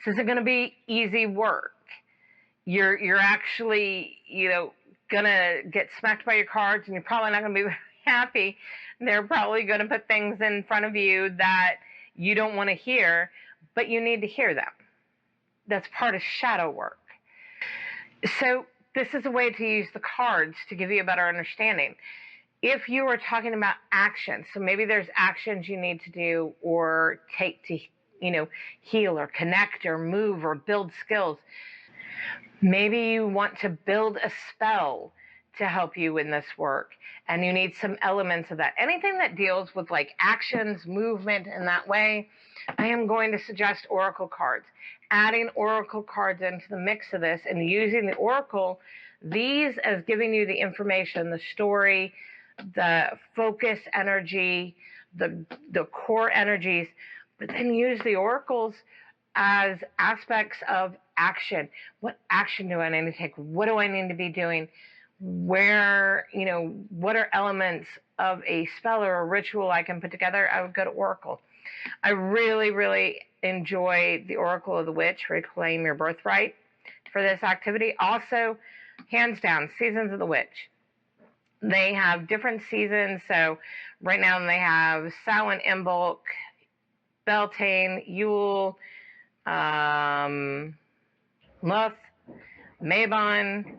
A: This isn't going to be easy work. You're actually, gonna get smacked by your cards, and you're probably not gonna be very happy. They're probably gonna put things in front of you that you don't want to hear, but you need to hear them. That's part of shadow work. So this is a way to use the cards to give you a better understanding. If you are talking about action, so maybe there's actions you need to do or take to, heal or connect or move or build skills. Maybe you want to build a spell to help you in this work, and you need some elements of that. Anything that deals with like actions, movement in that way, I am going to suggest oracle cards. Adding oracle cards into the mix of this and using the oracle, these as giving you the information, the story, the focus energy, the core energies, but then use the oracles as aspects of action. What action do I need to take? What do I need to be doing? Where, what are elements of a spell or a ritual I can put together? I would go to oracle. I really, really enjoy the Oracle of the Witch, Reclaim Your Birthright, for this activity. Also, hands down, Seasons of the Witch. They have different seasons. So right now they have Samhain, Imbolc, Beltane, Yule, Muth, Mabon.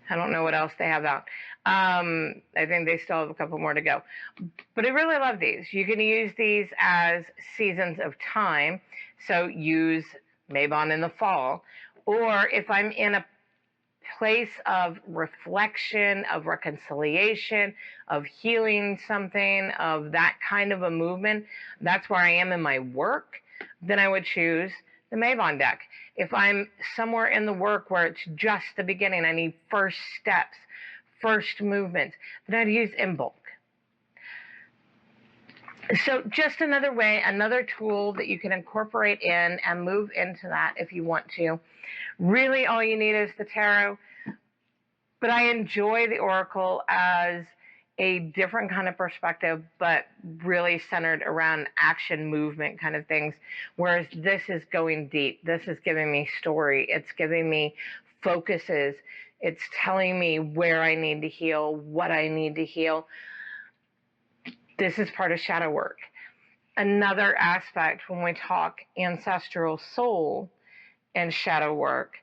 A: I don't know what else they have out. I think they still have a couple more to go. But I really love these. You can use these as seasons of time. So use Mabon in the fall. Or if I'm in a place of reflection, of reconciliation, of healing something, of that kind of a movement, that's where I am in my work, then I would choose the Mavon deck. If I'm somewhere in the work where it's just the beginning, I need first steps, first movements, then I'd use Imbolc. So just another way, another tool that you can incorporate in and move into that if you want to. Really, all you need is the tarot. But I enjoy the oracle as a different kind of perspective, but really centered around action, movement kind of things. Whereas this is going deep. This is giving me story. It's giving me focuses. It's telling me where I need to heal, what I need to heal. This is part of shadow work. Another aspect when we talk ancestral soul and shadow work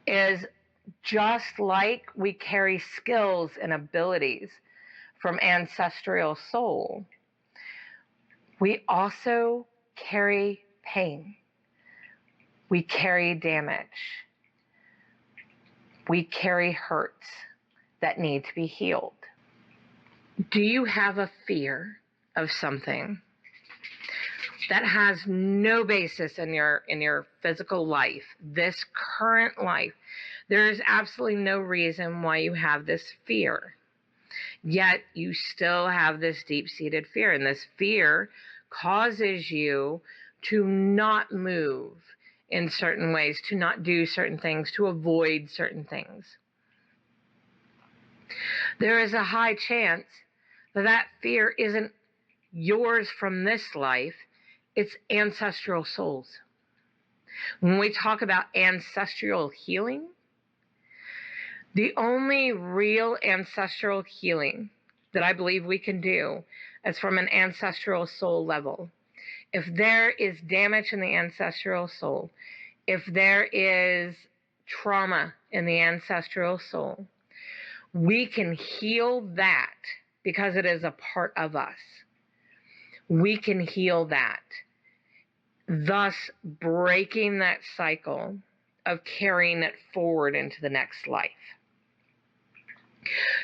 A: is just like we carry skills and abilities from ancestral soul, we also carry pain. We carry damage. We carry hurts that need to be healed. Do you have a fear of something that has no basis in your physical life, this current life? There is absolutely no reason why you have this fear. Yet you still have this deep-seated fear, and this fear causes you to not move in certain ways, to not do certain things, to avoid certain things. There is a high chance that that fear isn't yours from this life, it's ancestral souls. When we talk about ancestral healing, the only real ancestral healing that I believe we can do is from an ancestral soul level. If there is damage in the ancestral soul, if there is trauma in the ancestral soul, we can heal that because it is a part of us. We can heal that, thus breaking that cycle of carrying it forward into the next life.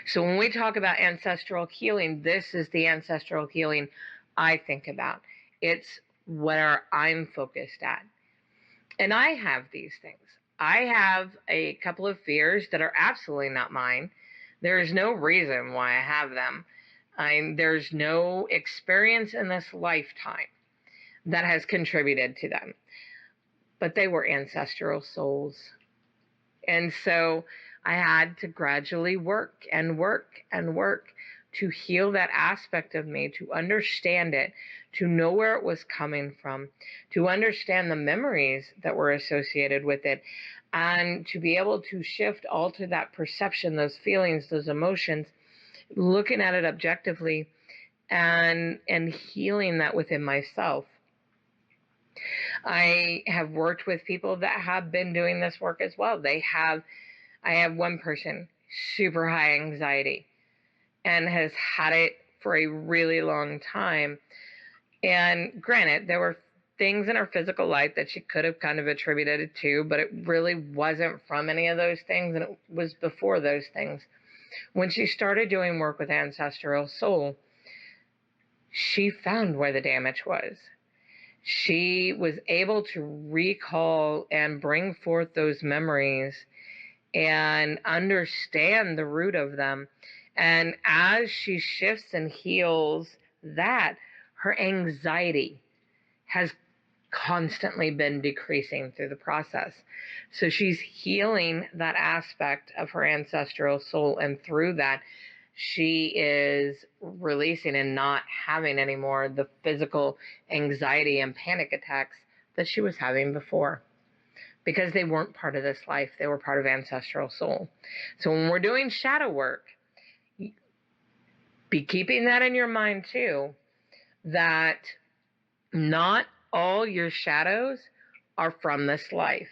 A: So when we talk about ancestral healing, this is the ancestral healing I think about. It's where I'm focused at. And I have these things. I have a couple of fears that are absolutely not mine. There's no reason why I have them. There's no experience in this lifetime that has contributed to them. But they were ancestral souls. And so I had to gradually work and work and work to heal that aspect of me, to understand it, to know where it was coming from, to understand the memories that were associated with it, and to be able to shift, alter that perception, those feelings, those emotions, looking at it objectively and healing that within myself. I have worked with people that have been doing this work as well. I have one person, super high anxiety, and has had it for a really long time. And granted, there were things in her physical life that she could have kind of attributed it to, but it really wasn't from any of those things, and it was before those things. When she started doing work with Ancestral Soul, she found where the damage was. She was able to recall and bring forth those memories and understand the root of them. And as she shifts and heals that, her anxiety has constantly been decreasing through the process. So she's healing that aspect of her ancestral soul, and through that, she is releasing and not having anymore the physical anxiety and panic attacks that she was having before, because they weren't part of this life. They were part of ancestral soul. So when we're doing shadow work, be keeping that in your mind too, that not all your shadows are from this life.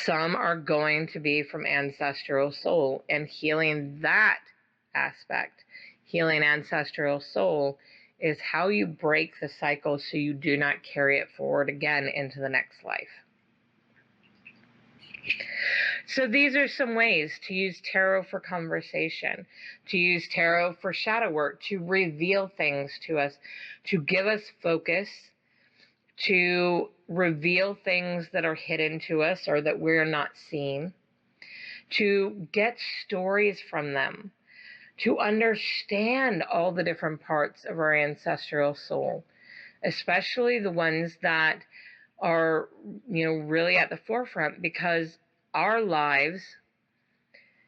A: Some are going to be from ancestral soul, and healing that aspect, healing ancestral soul, is how you break the cycle so you do not carry it forward again into the next life. So these are some ways to use tarot for conversation, to use tarot for shadow work, to reveal things to us, to give us focus, to reveal things that are hidden to us or that we're not seeing, to get stories from them, to understand all the different parts of our ancestral soul, especially the ones that are, really at the forefront, because our lives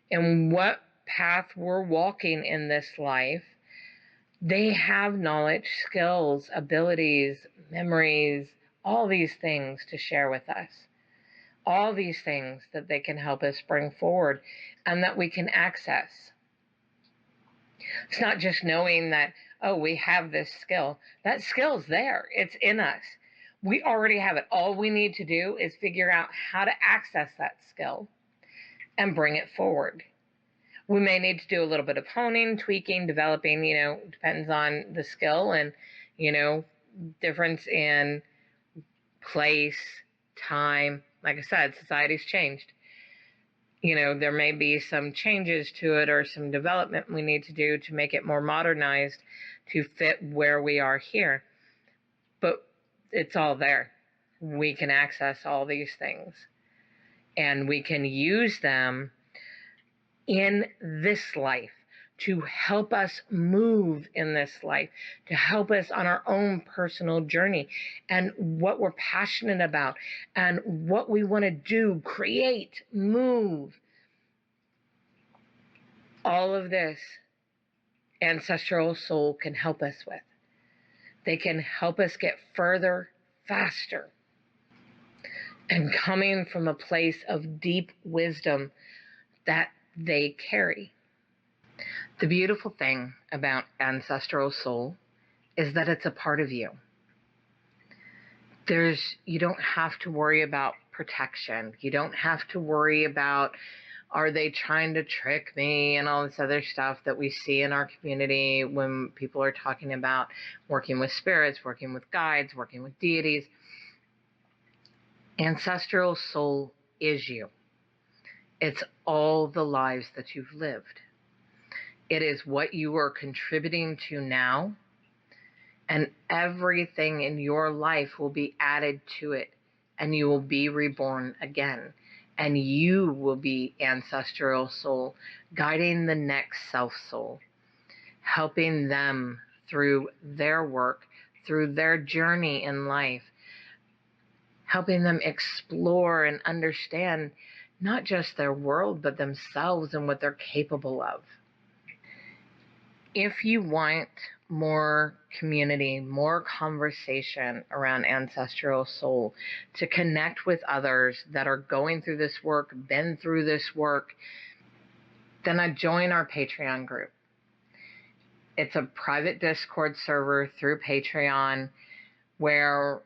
A: and what path we're walking in this life, they have knowledge, skills, abilities, memories, all these things to share with us. All these things that they can help us bring forward and that we can access. It's not just knowing that, oh, we have this skill. That skill's there. It's in us. We already have it. All we need to do is figure out how to access that skill and bring it forward. We may need to do a little bit of honing, tweaking, developing, depends on the skill and, difference in place, time. Like I said, society's changed. There may be some changes to it or some development we need to do to make it more modernized to fit where we are here. But it's all there. We can access all these things and we can use them in this life to help us move in this life, to help us on our own personal journey and what we're passionate about and what we want to do, create, move. All of this Ancestral Soul can help us with. They can help us get further, faster, and coming from a place of deep wisdom that they carry. The beautiful thing about Ancestral Soul is that it's a part of you. You don't have to worry about protection. You don't have to worry about, are they trying to trick me and all this other stuff that we see in our community when people are talking about working with spirits, working with guides, working with deities. Ancestral Soul is you. It's all the lives that you've lived. It is what you are contributing to now, and everything in your life will be added to it, and you will be reborn again. And you will be Ancestral Soul, guiding the next self soul, helping them through their work, through their journey in life, helping them explore and understand not just their world, but themselves and what they're capable of. If you want more community, more conversation around Ancestral Soul, to connect with others that are going through this work, been through this work, then I join our Patreon group. It's a private Discord server through Patreon where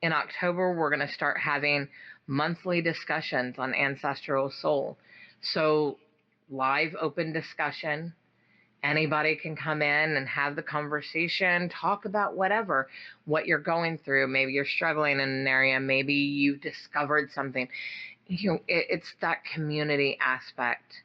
A: in October we're going to start having monthly discussions on Ancestral Soul. So live open discussion. Anybody can come in and have the conversation, talk about whatever, what you're going through. Maybe you're struggling in an area. Maybe you've discovered something. It's that community aspect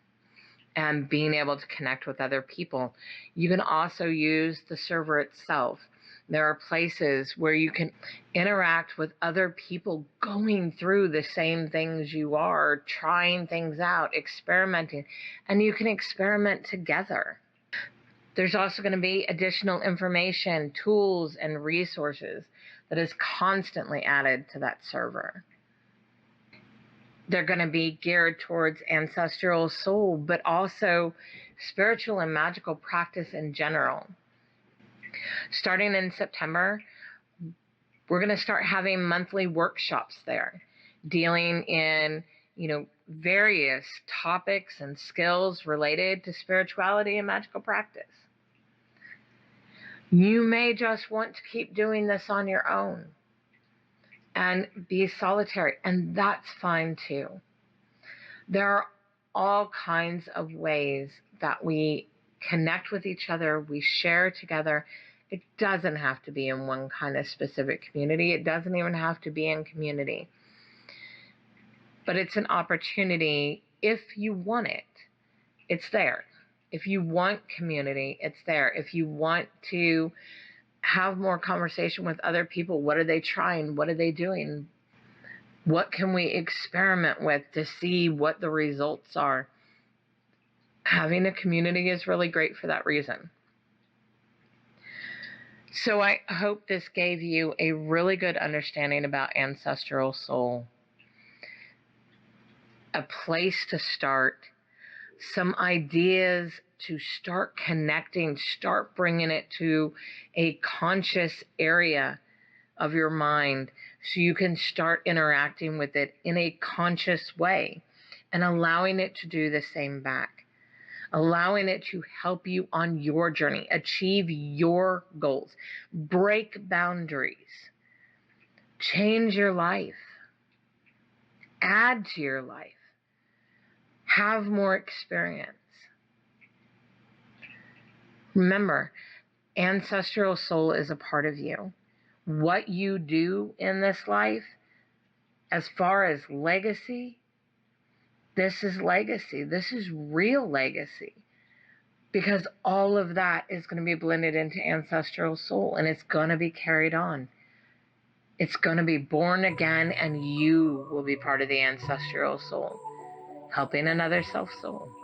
A: and being able to connect with other people. You can also use the server itself. There are places where you can interact with other people going through the same things you are, trying things out, experimenting, and you can experiment together. There's also going to be additional information, tools, and resources that is constantly added to that server. They're going to be geared towards Ancestral Soul, but also spiritual and magical practice in general. Starting in September, we're going to start having monthly workshops there, dealing in, various topics and skills related to spirituality and magical practice. You may just want to keep doing this on your own and be solitary, and that's fine too. There are all kinds of ways that we connect with each other, we share together. It doesn't have to be in one kind of specific community. It doesn't even have to be in community. But it's an opportunity if you want it. It's there. If you want community, it's there. If you want to have more conversation with other people, what are they trying? What are they doing? What can we experiment with to see what the results are? Having a community is really great for that reason. So I hope this gave you a really good understanding about Ancestral Soul, a place to start, some ideas to start connecting, start bringing it to a conscious area of your mind so you can start interacting with it in a conscious way and allowing it to do the same back, allowing it to help you on your journey, achieve your goals, break boundaries, change your life, add to your life, have more experience. Remember, Ancestral Soul is a part of you. What you do in this life, as far as legacy, this is legacy. This is real legacy. Because all of that is going to be blended into Ancestral Soul, and it's going to be carried on. It's going to be born again, and you will be part of the Ancestral Soul, helping another self soul.